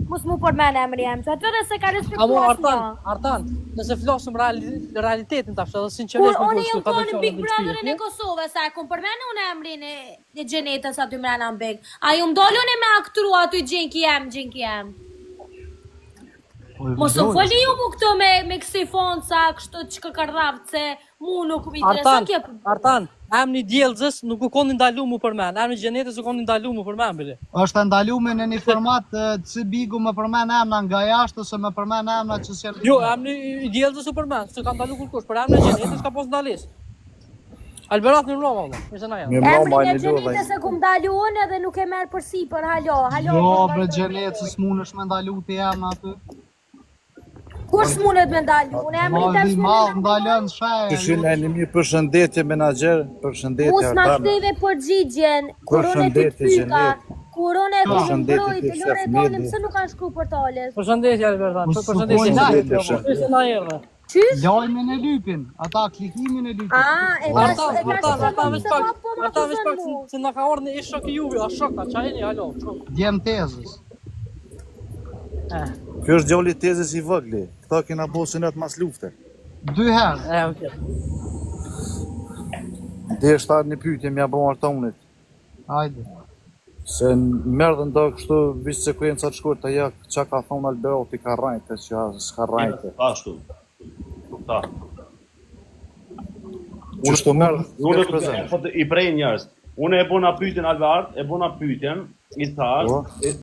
mos mu përmen emri jem, që atëre se ka respektu Amo asnjë. Artan, nëse flasim realitetin tash, edhe Kur sinqerisht unë jam tonë në Big Brotherin e Kosovës, a e kom përmenu unë emrin e Gjenetës aty mrena në Big. A ju mdollu në me aktru aty Gjenki jem. Mos u foli ju mu këto me kësi fonca, kështu që këkërravë, se mu nuk më interesan kje. Artan, emri djelëzës nuk u konë ndalu mu përmen, emri Gjenetës u konë ndalu mu përmen, bile. Është ndalume në një format që Bigu më përmen emna nga jashtë ose më përmen emna që s'janë. Jo, emri i djelëzës u përmen, se ka ndalu kurkush, për emri Gjenetës ka pos ndalis. Alberat në mroma, valla, mirë na janë. Emrin e Gjenetës e kum ndalu unë edhe nuk e merë përsi për halo. Jo, bre Gjenetës s'munësh me ndalu ti emna aty. Kur s'munët me ndalu, unë emri të s'munët me ndalu. Këshin e një mirë përshëndetje menager, përshëndetje Mos na Artan. ktheve përgjigjen, kur unë të pyka, kur unë e kom mbrojt, lore e tonim se nuk kanë shkru portales. Përshëndetje Albertan, përshëndetje na erdhe. Qysh? Lajmin e lypin, ata klikimin e lypin. Artan, veç pak se na ka ardhur një shok i juve, a shok ta çajeni, alo. Djem tezës. Kjo është djali tezës i vogli. Këta kena bosin atë mas lufte. 2 herë. Okay. Dhe është një pyetje mja bo Artonit. Hajde. Se merë dhe ndo kështu vishë sekuenca të shkurtë të jak, qa ka thonë Alberoti ka rajte, që s'ka rajte. Ashtu. Ta. Qështu merë, Unë i prej njerës. Unë e bona pyetjen Albert, e bona pyetjen, i thash,